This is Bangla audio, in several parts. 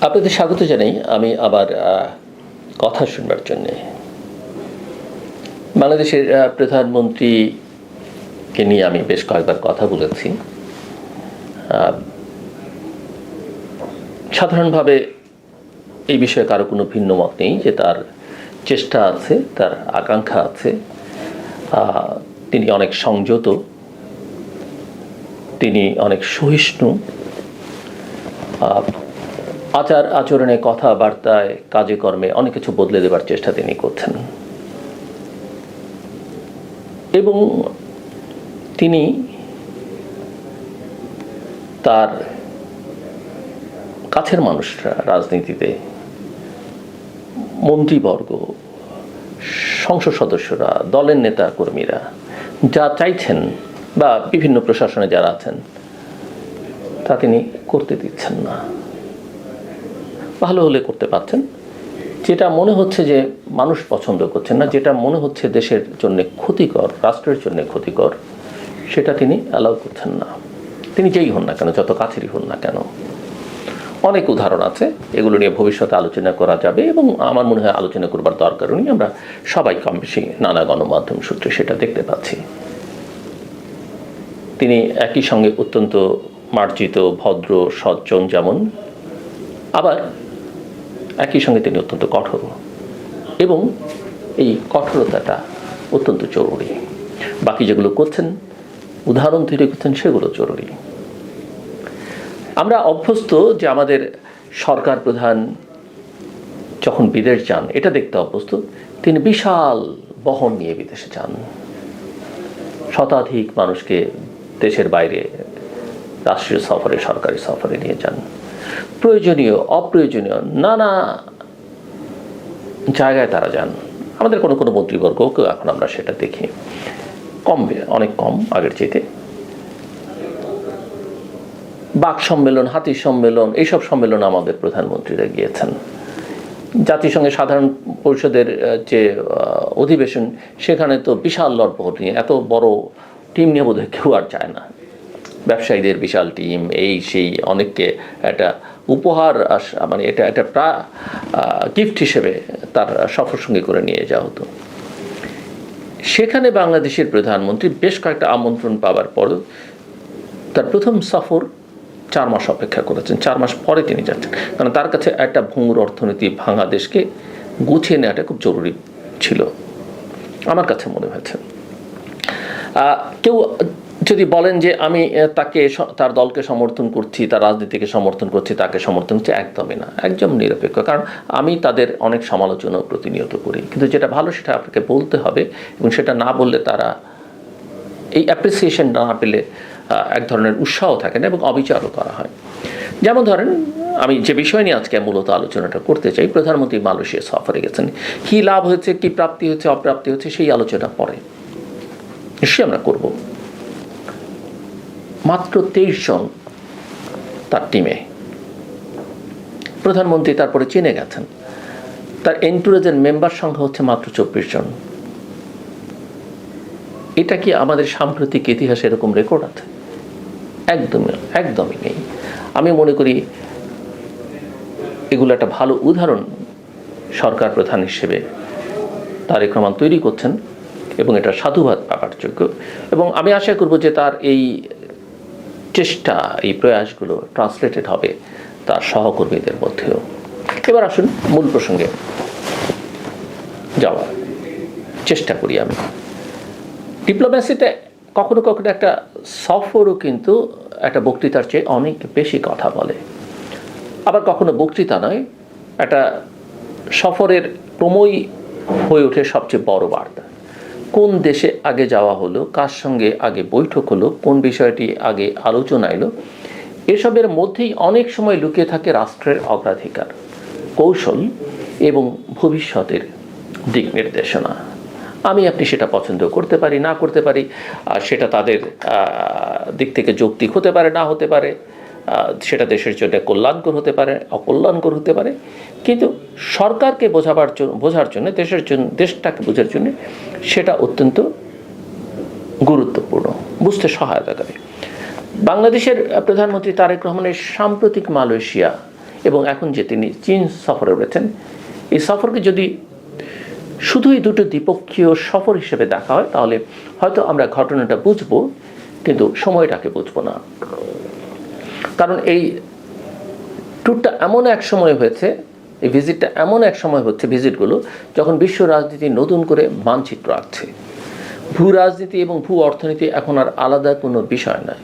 আপনাদের স্বাগত জানাই। আমি আবার কথা শুনবার জন্যে বাংলাদেশের প্রধানমন্ত্রীকে নিয়ে আমি বেশ কয়েকবার কথা বলেছি। সাধারণভাবে এই বিষয়ে কারো কোনো ভিন্ন মত নেই যে তার চেষ্টা আছে, তার আকাঙ্ক্ষা আছে। তিনি অনেক সংযত, তিনি অনেক সহিষ্ণু, আচার আচরণে, কথাবার্তায়, কাজে কর্মে অনেক কিছু বদলে দেবার চেষ্টা তিনি করছেন। এবং তিনি তার কাছের মানুষরা, রাজনীতিতে মন্ত্রীবর্গ, সংসদ সদস্যরা, দলের নেতা কর্মীরা যা চাইছেন বা বিভিন্ন প্রশাসনে যারা আছেন তা তিনি করতে দিচ্ছেন না। ভালো হলে করতে পারছেন, যেটা মনে হচ্ছে যে মানুষ পছন্দ করছেন না, যেটা মনে হচ্ছে দেশের জন্য ক্ষতিকর, রাষ্ট্রের জন্য ক্ষতিকর, সেটা তিনি অ্যালাউ করছেন না। তিনি যেই হন না কেন, যত কাছেরই হন না কেন। অনেক উদাহরণ আছে, এগুলো নিয়ে ভবিষ্যতে আলোচনা করা যাবে এবং আমার মনে হয় আলোচনা করবার দরকারও নেই। আমরা সবাই কম বেশি নানা গণমাধ্যম সূত্রে সেটা দেখতে পাচ্ছি। তিনি একই সঙ্গে অত্যন্ত মার্জিত, ভদ্র, সজ্জন যেমন, আবার একই সঙ্গে তিনি অত্যন্ত কঠোর, এবং এই কঠোরতাটা অত্যন্ত জরুরি। বাকি যেগুলো করছেন, উদাহরণ তৈরি করছেন, সেগুলো জরুরি। আমরা অভ্যস্ত যে আমাদের সরকার প্রধান যখন বিদেশ যান, এটা দেখতে অভ্যস্ত, তিনি বিশাল বহন নিয়ে বিদেশে যান, শতাধিক মানুষকে দেশের বাইরে রাষ্ট্রীয় সফরে, সরকারি সফরে নিয়ে যান। প্রয়োজনীয়, অপ্রয়োজনীয় নানা জায়গায় তারা যান। আমাদের কোনো কোনো মন্ত্রীবর্গকেও এখন আমরা সেটা দেখি, কমবে, অনেক কম আগের চাইতে। বাক সম্মেলন, হাতির সম্মেলন, এইসব সম্মেলন আমাদের প্রধানমন্ত্রীরা গিয়েছেন। জাতিসংঘের সাধারণ পরিষদের যে অধিবেশন, সেখানে তো বিশাল লড়পড় নিয়ে, এত বড় টিম নিয়ে বোধহয় কেউ আর যায় না। ব্যবসায়ীদের বিশাল টিম, এই সেই, অনেককে একটা উপহার, মানে এটা একটা গিফট হিসেবে তার সফর সঙ্গী করে নিয়ে যাওয়া হতো। সেখানে বাংলাদেশের প্রধানমন্ত্রী বেশ কয়েকটা আমন্ত্রণ পাওয়ার পরও তার প্রথম সফর 4 মাস অপেক্ষা করেছেন। 4 মাস পরে তিনি যাচ্ছেন, কারণ তার কাছে একটা ভঙ্গুর অর্থনীতি, ভাঙা দেশকে গুছিয়ে নেওয়াটা খুব জরুরি ছিল, আমার কাছে মনে হয়েছে। কেউ যদি বলেন যে আমি তাকে, তার দলকে সমর্থন করছি, তার রাজনীতিকে সমর্থন করছি, তাকে সমর্থন করছি, একদমই না, একদম নিরপেক্ষ। কারণ আমি তাদের অনেক সমালোচনাও প্রতিনিয়ত করি, কিন্তু যেটা ভালো সেটা আপনাকে বলতে হবে, এবং সেটা না বললে তারা এই অ্যাপ্রিসিয়েশন না পেলে এক ধরনের উৎসাহ থাকে না, এবং অবিচারও করা হয়। যেমন ধরেন, আমি যে বিষয় নিয়ে আজকে মূলত আলোচনাটা করতে চাই, প্রধানমন্ত্রী মালয়েশিয়া সফরে গেছেন। কী লাভ হয়েছে, কী প্রাপ্তি হয়েছে, অপ্রাপ্তি হচ্ছে, সেই আলোচনা পরে নিশ্চয়ই আমরা করব। মাত্র 23 জন তার টিমে, প্রধানমন্ত্রী তারপরে চীনে গেছেন, তার এনটুরেজের মেম্বার সংখ্যা হচ্ছে মাত্র 24 জন। এটা কি আমাদের সাম্প্রতিক ইতিহাসে এরকম রেকর্ড আছে? একদমই নেই। আমি মনে করি এগুলো একটা ভালো উদাহরণ সরকার প্রধান হিসেবে তারেক রহমান তৈরি করছেন, এবং এটা সাধুবাদ পাওয়ার যোগ্য। এবং আমি আশা করব যে তার এই চেষ্টা, এই প্রয়াসগুলো ট্রান্সলেটেড হবে তার সহকর্মীদের মধ্যেও। এবার আসুন মূল প্রসঙ্গে যাওয়ার চেষ্টা করি। আমি ডিপ্লোম্যাসিতে কখনো কখনো একটা সফরও কিন্তু একটা বক্তৃতার চেয়ে অনেক বেশি কথা বলে। আবার কখনো বক্তৃতা নয়, একটা সফরের ক্রমই হয়ে ওঠে সবচেয়ে বড় বার্তা। কোন দেশে আগে যাওয়া হলো, কার সঙ্গে আগে বৈঠক হলো, কোন বিষয়টি আগে আলোচনা এলো, এসবের মধ্যেই অনেক সময় লুকিয়ে থাকে রাষ্ট্রের অগ্রাধিকার, কৌশল এবং ভবিষ্যতের দিক নির্দেশনা। আমি আপনি সেটা পছন্দ করতে পারি, না করতে পারি, সেটা তাদের দিক থেকে যৌক্তিক হতে পারে, না হতে পারে, সেটা দেশের জন্য কল্যাণকর হতে পারে, অকল্যাণকর হতে পারে, কিন্তু সরকারকে বোঝার জন্য, দেশটাকে বোঝার জন্য সেটা অত্যন্ত গুরুত্বপূর্ণ, বুঝতে সহায়তা করে। বাংলাদেশের প্রধানমন্ত্রী তারেক রহমানের সাম্প্রতিক মালয়েশিয়া, এবং এখন যে তিনি চীন সফরে রয়েছেন, এই সফরকে যদি শুধুই দুটো দ্বিপক্ষীয় সফর হিসেবে দেখা হয় তাহলে হয়তো আমরা ঘটনাটা বুঝবো, কিন্তু সময়টাকে বুঝবো না। কারণ এই ট্যুরটা এমন এক সময় হয়েছে, এই ভিজিটটা এমন এক সময় হচ্ছে, ভিজিটগুলো যখন বিশ্ব রাজনীতি নতুন করে মানচিত্র আঁকছে। ভূ রাজনীতি এবং ভূ অর্থনীতি এখন আর আলাদা কোনো বিষয় নয়।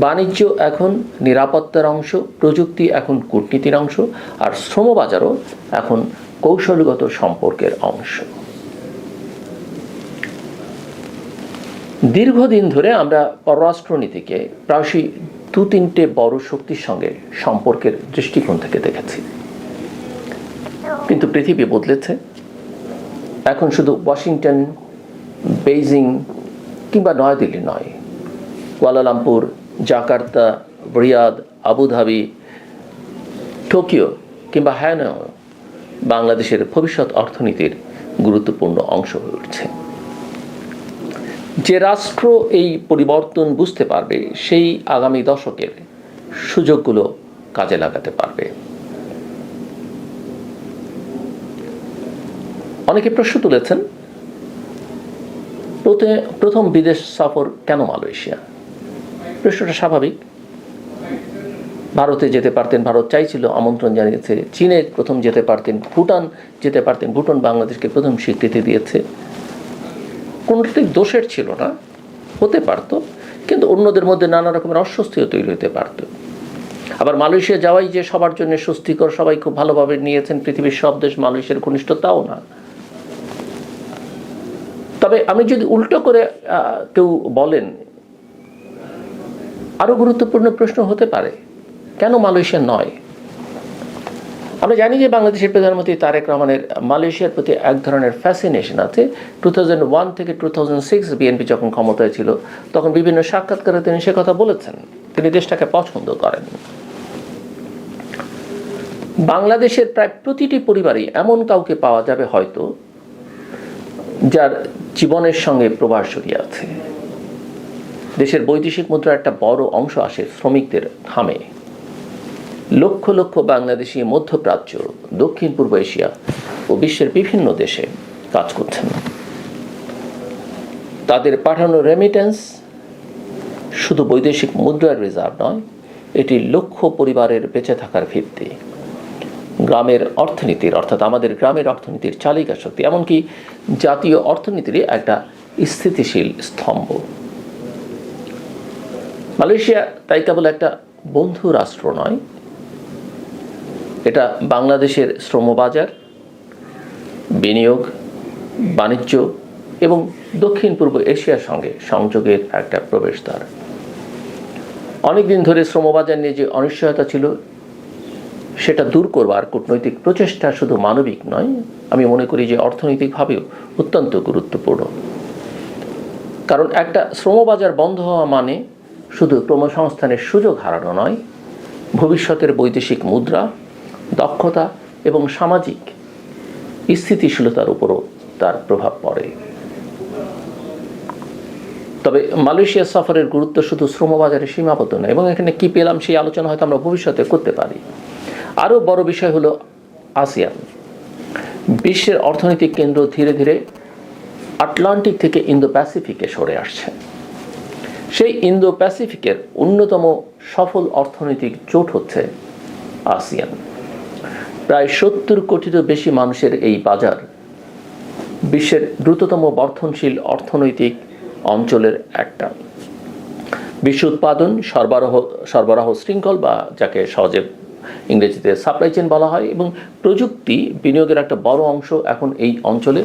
বাণিজ্য এখন নিরাপত্তার অংশ, প্রযুক্তি এখন কূটনীতির অংশ, আর শ্রমবাজারও এখন কৌশলগত সম্পর্কের অংশ। দীর্ঘদিন ধরে আমরা পররাষ্ট্রনীতিকে প্রায়শই 2-3টে বড় শক্তির সঙ্গে সম্পর্কের দৃষ্টিকোণ থেকে দেখেছি, কিন্তু পৃথিবী বদলেছে। এখন শুধু ওয়াশিংটন, বেইজিং কিংবা নয়াদিল্লি নয়, Kuala Lumpur, Jakarta, Riyadh, Abu Dhabi, Tokyo কিংবা হ্যানয় বাংলাদেশের ভবিষ্যৎ অর্থনীতির গুরুত্বপূর্ণ অংশ হয়ে উঠছে। যে রাষ্ট্র এই পরিবর্তন বুঝতে পারবে সেই আগামী দশকের সুযোগগুলো কাজে লাগাতে পারবে। অনেকে প্রশ্ন তুলেছেন, প্রথম বিদেশ সফর কেন মালয়েশিয়া? প্রশ্নটা স্বাভাবিক। ভারতে যেতে পারতেন, ভারত চাইছিল, আমন্ত্রণ জানিয়েছে। চীনে প্রথম যেতে পারতেন, ভুটান যেতে পারতেন, ভুটান বাংলাদেশকে প্রথম স্বীকৃতি দিয়েছে। কোনোটাই দোষের ছিল না, হতে পারত, কিন্তু অন্যদের মধ্যে নানা রকমের অস্বস্তিও তৈরি হতে পারত। আবার মালয়েশিয়া যাওয়াই যে সবার জন্য স্বস্তিকর, সবাই খুব ভালোভাবে নিয়েছেন, পৃথিবীর সব দেশ মালয়েশিয়ার ঘনিষ্ঠ তাও না। তবে আমি যদি উল্টো করে কেউ বলেন, আরও গুরুত্বপূর্ণ প্রশ্ন হতে পারে, কেন মালয়েশিয়া নয়? আমরা জানি যে বাংলাদেশের প্রধানমন্ত্রী তারেক রহমানের মালয়েশিয়ার প্রতি এক ধরনের ফ্যাসিনেশন আছে। 2001 থেকে 2006 বিএনপি যখন ক্ষমতায় ছিল তখন বিভিন্ন সাক্ষাৎকারে তিনি সে কথা বলেছেন, তিনি দেশটাকে পছন্দ করেন। বাংলাদেশের প্রায় প্রতিটি পরিবারই এমন কাউকে পাওয়া যাবে হয়তো যার জীবনের সঙ্গে প্রবাস জড়িয়ে আছে। দেশের বৈদেশিক মুদ্রার একটা বড় অংশ আসে শ্রমিকদের ঘামে। লক্ষ লক্ষ বাংলাদেশি মধ্যপ্রাচ্য, দক্ষিণ পূর্ব এশিয়া ও বিশ্বের বিভিন্ন দেশে কাজ করছেন। তাদের পাঠানো রেমিটেন্স শুধু বৈদেশিক মুদ্রার রিজার্ভ নয়, এটি লক্ষ পরিবারের বেঁচে থাকার ভিত্তি, গ্রামের অর্থনীতির, অর্থাৎ আমাদের গ্রামের অর্থনীতির চালিকা শক্তি, এমনকি জাতীয় অর্থনীতিরই একটা স্থিতিশীল স্তম্ভ। মালয়েশিয়া তাই কেবল একটা বন্ধু রাষ্ট্র নয়, এটা বাংলাদেশের শ্রমবাজার, বিনিয়োগ, বাণিজ্য এবং দক্ষিণ পূর্ব এশিয়ার সঙ্গে সংযোগের একটা প্রবেশদ্বার। অনেকদিন ধরে শ্রমবাজার নিয়ে যে অনিশ্চয়তা ছিল সেটা দূর করবার কূটনৈতিক প্রচেষ্টা শুধু মানবিক নয়, আমি মনে করি যে অর্থনৈতিকভাবেও অত্যন্ত গুরুত্বপূর্ণ। কারণ একটা শ্রমবাজার বন্ধ হওয়া মানে শুধু কর্মসংস্থানের সুযোগ হারানো নয়, ভবিষ্যতের বৈদেশিক মুদ্রা, দক্ষতা এবং সামাজিক স্থিতিশীলতার উপরও তার প্রভাব পড়ে। তবে মালয়েশিয়া সফরের গুরুত্ব শুধু শ্রমবাজারে সীমাবদ্ধ নয়, এবং এখানে কি পেলাম সেই আলোচনা হয়তো আমরা ভবিষ্যতে করতে পারি। আরও বড় বিষয় হলো আসিয়ান। বিশ্বের অর্থনৈতিক কেন্দ্র ধীরে ধীরে আটলান্টিক থেকে ইন্দো প্যাসিফিকে সরে আসছে। সেই ইন্দো প্যাসিফিকের অন্যতম সফল অর্থনৈতিক জোট হচ্ছে আসিয়ান। প্রায় 70 কোটিরও বেশি মানুষের এই বাজার বিশ্বের দ্রুততম বর্ধনশীল অর্থনৈতিক অঞ্চলের একটা। বিশ্ব উৎপাদন, সরবরাহ শৃঙ্খল বা যাকে সহজে ইংরেজিতে সাপ্লাই চেইন বলা হয়, এবং প্রযুক্তি বিনিয়োগের একটা বড় অংশ এখন এই অঞ্চলে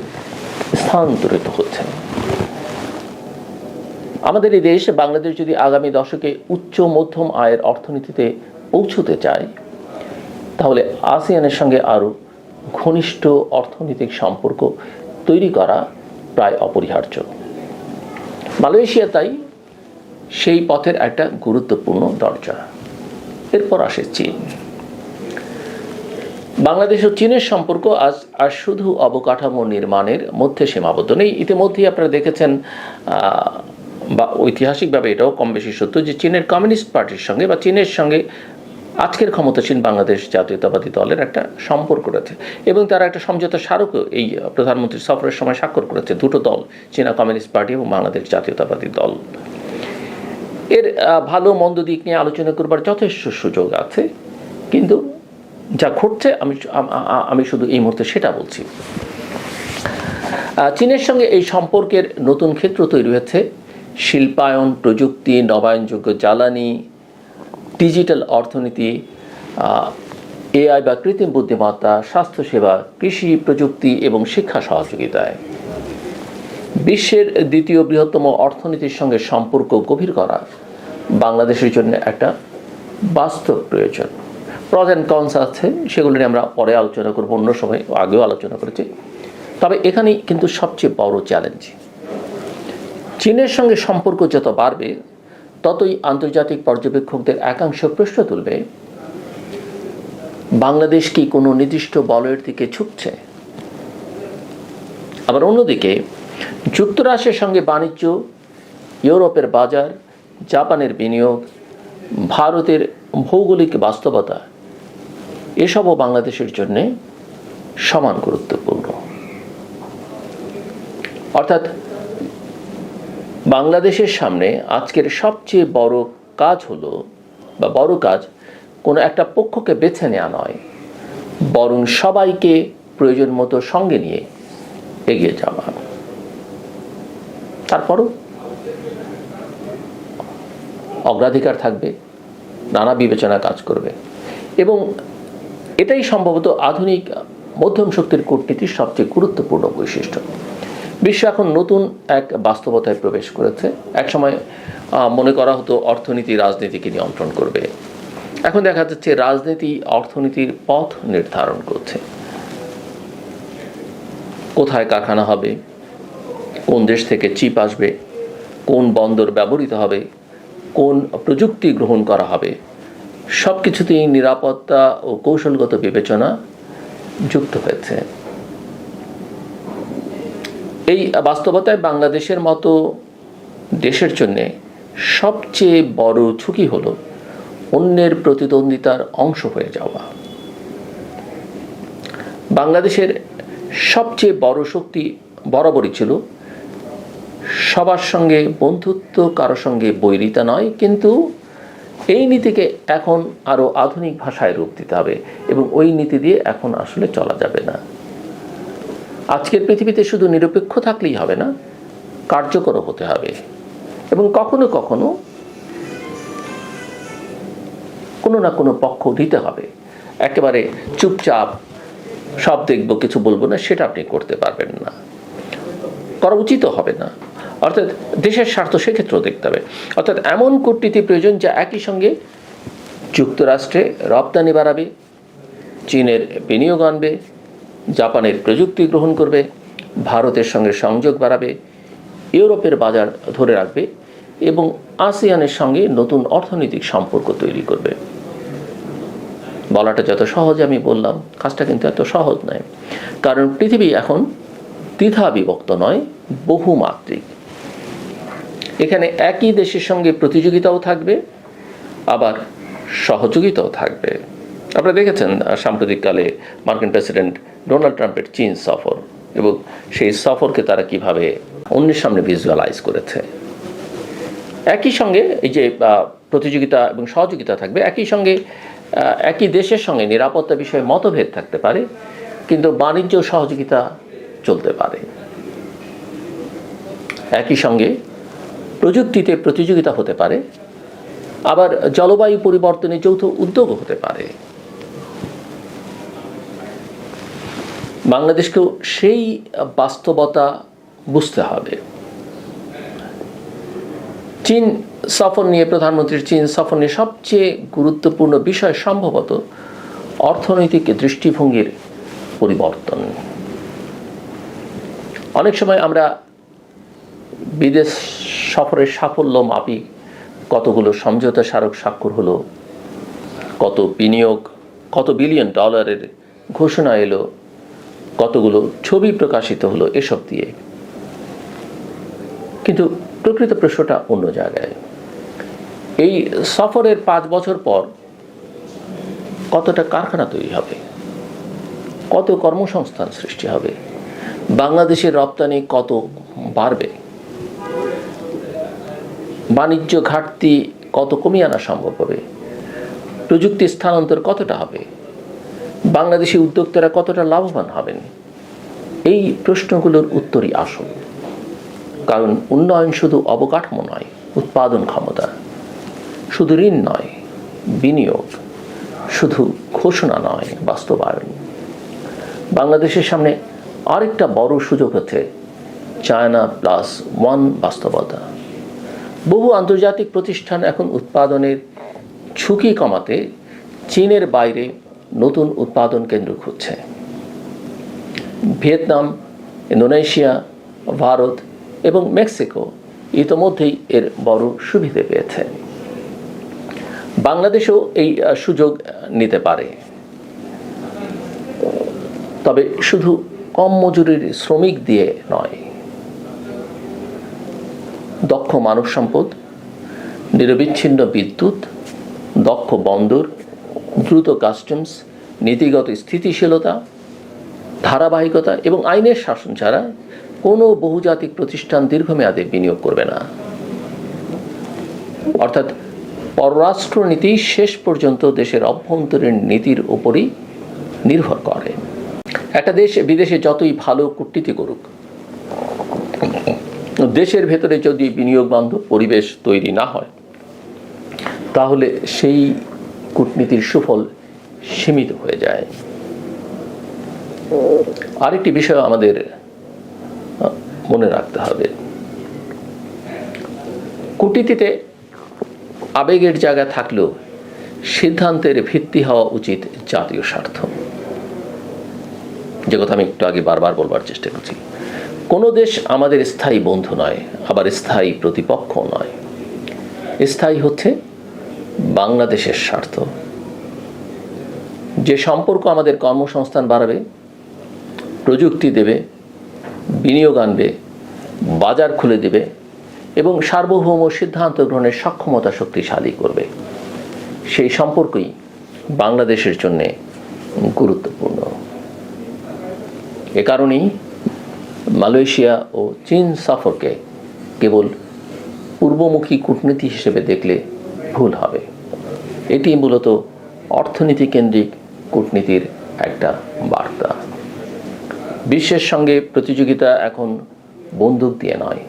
স্থানান্তরিত হচ্ছে। আমাদের এই দেশ বাংলাদেশ যদি আগামী দশকে উচ্চ মধ্যম আয়ের অর্থনীতিতে পৌঁছতে চায় তাহলে আসিয়ানের সঙ্গে আরও ঘনিষ্ঠ অর্থনৈতিক সম্পর্ক তৈরি করা প্রায় অপরিহার্য। মালয়েশিয়া তাই সেই পথের একটা গুরুত্বপূর্ণ দরজা। এরপর আসে চীন। বাংলাদেশ ও চীনের সম্পর্ক আজ আর শুধু অবকাঠামো নির্মাণের মধ্যে সীমাবদ্ধ নেই। ইতিমধ্যেই আপনারা দেখেছেন, বা ঐতিহাসিকভাবে এটাও কম বেশি সত্য, যে চীনের কমিউনিস্ট পার্টির সঙ্গে বা চীনের সঙ্গে আজকের ক্ষমতাসীন বাংলাদেশ জাতীয়তাবাদী দলের একটা সম্পর্ক রয়েছে এবং তারা একটা সমঝোতা স্মারকও এই প্রধানমন্ত্রীর সফরের সময় স্বাক্ষর করেছে দুটো দল, চীনা কমিউনিস্ট পার্টি এবং বাংলাদেশ জাতীয়তাবাদী দল। এর ভালো মন্দ দিক নিয়ে আলোচনা করবার যথেষ্ট সুযোগ আছে, কিন্তু যা ঘটছে আমি শুধু এই মুহূর্তে সেটা বলছি। চীনের সঙ্গে এই সম্পর্কের নতুন ক্ষেত্র তৈরি হয়েছে শিল্পায়ন, প্রযুক্তি, নবায়নযোগ্য জ্বালানি, ডিজিটাল অর্থনীতি, এআই বা কৃত্রিম বুদ্ধিমত্তা, স্বাস্থ্যসেবা, কৃষি প্রযুক্তি এবং শিক্ষা সহযোগিতায়। বিশ্বের দ্বিতীয় বৃহত্তম অর্থনীতির সঙ্গে সম্পর্ক গভীর করা বাংলাদেশের জন্য একটা বাস্তব প্রয়োজন। প্রজ অ্যান্ড কনস আছে, সেগুলো নিয়ে আমরা পরে আলোচনা করব, অন্য সময় আগেও আলোচনা করেছি। তবে এখানেই কিন্তু সবচেয়ে বড় চ্যালেঞ্জ, চীনের সঙ্গে সম্পর্ক যত বাড়বে ততই আন্তর্জাতিক পর্যবেক্ষকদের একাংশ প্রশ্ন তুলবে, বাংলাদেশ কি কোনো নির্দিষ্ট বলয়ের দিকে ঝুঁকছে? আবার অন্যদিকে যুক্তরাষ্ট্রের সঙ্গে বাণিজ্য, ইউরোপের বাজার, জাপানের বিনিয়োগ, ভারতের ভৌগোলিক বাস্তবতা, এসবও বাংলাদেশের জন্য সমান গুরুত্বপূর্ণ। অর্থাৎ বাংলাদেশের সামনে আজকের সবচেয়ে বড় কাজ হলো, বা বড় কাজ কোনো একটা পক্ষকে বেছে নেওয়া নয়, বরং সবাইকে প্রয়োজন মতো সঙ্গে নিয়ে এগিয়ে যাওয়া। তারপরও অগ্রাধিকার থাকবে, নানা বিবেচনা কাজ করবে, এবং এটাই সম্ভবত আধুনিক মধ্যম শক্তির কূটনীতির সবচেয়ে গুরুত্বপূর্ণ বৈশিষ্ট্য। বিশ্ব এখন নতুন এক বাস্তবতায় প্রবেশ করেছে। একসময় মনে করা হতো অর্থনীতি রাজনীতিকে নিয়ন্ত্রণ করবে, এখন দেখা যাচ্ছে রাজনীতি অর্থনীতির পথ নির্ধারণ করছে। কোথায় কারখানা হবে, কোন দেশ থেকে চিপ আসবে, কোন বন্দর ব্যবহৃত হবে, কোন প্রযুক্তি গ্রহণ করা হবে, সব কিছুতেই নিরাপত্তা ও কৌশলগত বিবেচনা যুক্ত হয়েছে। এই বাস্তবতায় বাংলাদেশের মতো দেশের জন্য সবচেয়ে বড় ঝুঁকি হলো অন্যের প্রতিদ্বন্দ্বিতার অংশ হয়ে যাওয়া। বাংলাদেশের সবচেয়ে বড় শক্তি বরাবরই ছিল সবার সঙ্গে বন্ধুত্ব, কারো সঙ্গে বৈরিতা নয়, কিন্তু এই নীতিকে এখন আরও আধুনিক ভাষায় রূপ দিতে হবে, এবং ওই নীতি দিয়ে এখন আসলে চলা যাবে না। আজকের পৃথিবীতে শুধু নিরপেক্ষ থাকলেই হবে না, কার্যকর হতে হবে, এবং কখনো কখনো কোনো না কোনো পক্ষ নিতে হবে। একেবারে চুপচাপ সব দেখব, কিছু বলবো না, সেটা আপনি করতে পারবেন না, করা উচিত হবে না। অর্থাৎ দেশের স্বার্থ সেক্ষেত্রেও দেখতে হবে। অর্থাৎ এমন কূটনীতি প্রয়োজন যা একই সঙ্গে যুক্তরাষ্ট্রে রপ্তানি বাড়াবে, চীনের বিনিয়োগ আনবে, জাপানের প্রযুক্তি গ্রহণ করবে, ভারতের সঙ্গে সংযোগ বাড়াবে, ইউরোপের বাজার ধরে রাখবে এবং আসিয়ানের সঙ্গে নতুন অর্থনৈতিক সম্পর্ক তৈরি করবে। বলাটা যত সহজ আমি বললাম, কাজটা কিন্তু এত সহজ নয়, কারণ পৃথিবী এখন দ্বিধা বিভক্ত নয়, বহুমাত্রিক। এখানে একই দেশের সঙ্গে প্রতিযোগিতাও থাকবে, আবার সহযোগিতাও থাকবে। আপনারা দেখেছেন সাম্প্রতিককালে মার্কিন প্রেসিডেন্ট ডোনাল্ড ট্রাম্পের চীন সফর, এবং সেই সফরকে তারা কিভাবে অন্যের সামনে ভিজুয়ালাইজ করেছে। একই সঙ্গে এই যে প্রতিযোগিতা এবং সহযোগিতা থাকবে, একই সঙ্গে একই দেশের সঙ্গে নিরাপত্তা বিষয়ে মতভেদ থাকতে পারে, কিন্তু বাণিজ্য সহযোগিতা চলতে পারে। একই সঙ্গে প্রযুক্তিতে প্রতিযোগিতা হতে পারে, আবার জলবায়ু পরিবর্তনে যৌথ উদ্যোগও হতে পারে। বাংলাদেশকেও সেই বাস্তবতা বুঝতে হবে। চীন সফর নিয়ে, প্রধানমন্ত্রীর চীন সফর নিয়ে সবচেয়ে গুরুত্বপূর্ণ বিষয় সম্ভবত অর্থনৈতিক দৃষ্টিভঙ্গির পরিবর্তন। অনেক সময় আমরা বিদেশ সফরের সাফল্য মাপি, কতগুলো সমঝোতা স্মারক স্বাক্ষর হলো, কত বিনিয়োগ, কত বিলিয়ন ডলারের ঘোষণা এলো, কতগুলো ছবি প্রকাশিত হলো, এসব দিয়ে। কিন্তু প্রকৃত প্রশ্নটা অন্য জায়গায়। এই সফরের 5 বছর পর কতটা কারখানা তৈরি হবে, কত কর্মসংস্থান সৃষ্টি হবে, বাংলাদেশের রপ্তানি কত বাড়বে, বাণিজ্য ঘাটতি কত কমিয়ে আনা সম্ভব হবে, প্রযুক্তি স্থানান্তর কতটা হবে, বাংলাদেশি উদ্যোক্তারা কতটা লাভবান হবেন, এই প্রশ্নগুলোর উত্তরই আসল। কারণ উন্নয়ন শুধু অবকাঠামো নয়, উৎপাদন ক্ষমতা, শুধু ঋণ নয়, বিনিয়োগ, শুধু ঘোষণা নয়, বাস্তবায়ন। বাংলাদেশের সামনে আরেকটা বড় সুযোগ হচ্ছে চায়না +1 বাস্তবতা। বহু আন্তর্জাতিক প্রতিষ্ঠান এখন উৎপাদনের ঝুঁকি কমাতে চীনের বাইরে নতুন উৎপাদন কেন্দ্র খুঁজছে। ভিয়েতনাম, ইন্দোনেশিয়া, ভারত এবং মেক্সিকো ইতোমধ্যেই এর বড় সুবিধে পেয়েছে। বাংলাদেশও এই সুযোগ নিতে পারে, তবে শুধু কম মজুরির শ্রমিক দিয়ে নয়। দক্ষ মানব সম্পদ, নিরবিচ্ছিন্ন বিদ্যুৎ, দক্ষ বন্দর, দ্রুত কাস্টমস, নীতিগত স্থিতিশীলতা, ধারাবাহিকতা এবং আইনের শাসন ছাড়া কোনো বহুজাতিক প্রতিষ্ঠান দীর্ঘমেয়াদে বিনিয়োগ করবে না। অর্থাৎ পররাষ্ট্রনীতি শেষ পর্যন্ত দেশের অভ্যন্তরীণ নীতির উপরই নির্ভর করে। একটা দেশ বিদেশে যতই ভালো কূটনীতি করুক, দেশের ভেতরে যদি বিনিয়োগ বান্ধব পরিবেশ তৈরি না হয়, তাহলে সেই কূটনীতির সুফল সীমিত হয়ে যায়। আরেকটি বিষয় আমাদের মনে রাখতে হবে, কূটনীতিতে আবেগের জায়গা থাকলেও সিদ্ধান্তের ভিত্তি হওয়া উচিত জাতীয় স্বার্থ। যে কথা আমি একটু আগে বারবার বলবার চেষ্টা করছি, কোনো দেশ আমাদের স্থায়ী বন্ধু নয়, আবার স্থায়ী প্রতিপক্ষ নয়। স্থায়ী হচ্ছে বাংলাদেশের স্বার্থ। যে সম্পর্ক আমাদের কর্মসংস্থান বাড়াবে, প্রযুক্তি দেবে, বিনিয়োগ আনবে, বাজার খুলে দেবে এবং সার্বভৌম সিদ্ধান্ত গ্রহণের সক্ষমতা শক্তিশালী করবে, সেই সম্পর্কই বাংলাদেশের জন্য গুরুত্বপূর্ণ। এ কারণেই মালয়েশিয়া ও চীন সফরকে কেবল পূর্বমুখী কূটনীতি হিসেবে দেখলে ভুল হবে। এটি মূলত অর্থনীতি কেন্দ্রিক কূটনীতির একটা বার্তা। বিশ্বের সঙ্গে প্রতিযোগিতা এখন বন্দুক দিয়ে নয়,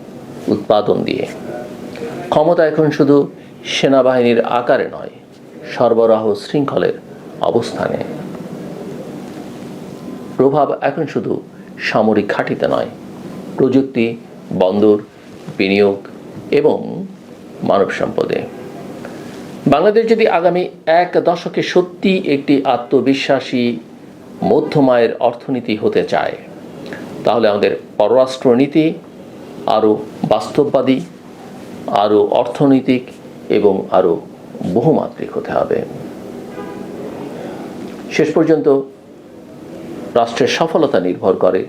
উৎপাদন দিয়ে। ক্ষমতা এখন শুধু সেনাবাহিনীর আকারে নয়, সরবরাহ শৃঙ্খলের অবস্থানে। প্রভাব এখন শুধু সামরিক ঘাঁটিতে নয়, প্রযুক্তি, বন্দর, বিনিয়োগ এবং মানব সম্পদে। বাংলাদেশ যদি আগামী 1 দশকে সত্যি একটি আত্মবিশ্বাসী মধ্যমায়ের অর্থনীতি হতে চায়, তাহলে আমাদের পররাষ্ট্রনীতি আরও বাস্তববাদী, আরও অর্থনৈতিক এবং আরও বহুমাত্রিক হতে হবে। শেষ পর্যন্ত রাষ্ট্রের সফলতা নির্ভর করে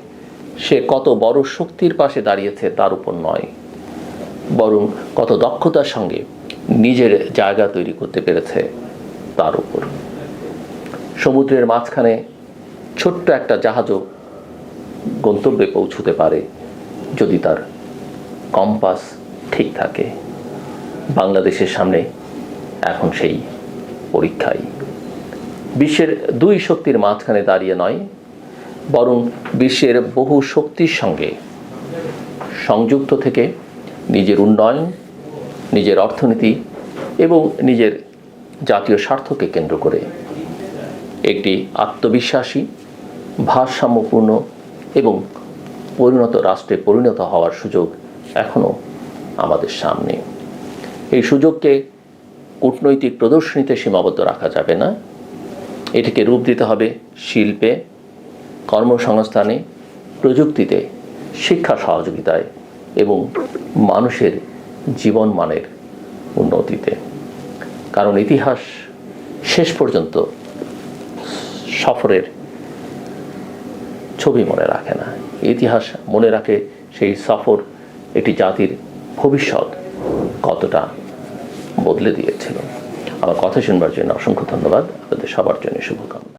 সে কত বড় শক্তির পাশে দাঁড়িয়েছে তার উপর নয়, বরং কত দক্ষতার সঙ্গে নিজের জায়গা তৈরি করতে পেরেছে তার উপর। সমুদ্রের মাঝখানে ছোট্ট একটা জাহাজও গন্তব্যে পৌঁছতে পারে যদি তার কম্পাস ঠিক থাকে। বাংলাদেশের সামনে এখন সেই পরীক্ষাই। বিশ্বের 2 শক্তির মাঝখানে দাঁড়িয়ে নয়, বরং বিশ্বের বহু শক্তির সঙ্গে সংযুক্ত থেকে নিজের উন্নয়ন, নিজের অর্থনীতি এবং নিজের জাতীয় স্বার্থকে কেন্দ্র করে একটি আত্মবিশ্বাসী, ভারসাম্যপূর্ণ এবং পরিণত রাষ্ট্রে পরিণত হওয়ার সুযোগ এখনও আমাদের সামনে। এই সুযোগকে কূটনৈতিক প্রদর্শনীতে সীমাবদ্ধ রাখা যাবে না, এটিকে রূপ দিতে হবে শিল্পে, কর্মসংস্থানে, প্রযুক্তিতে, শিক্ষা সহযোগিতায় এবং মানুষের জীবনমানের উন্নতিতে। কারণ ইতিহাস শেষ পর্যন্ত সফরের ছবি মনে রাখে না, ইতিহাস মনে রাখে সেই সফর একটি জাতির ভবিষ্যৎ কতটা বদলে দিয়েছিল। আমার কথা শুনবার জন্য অসংখ্য ধন্যবাদ। আপনাদের সবার জন্য শুভকামনা।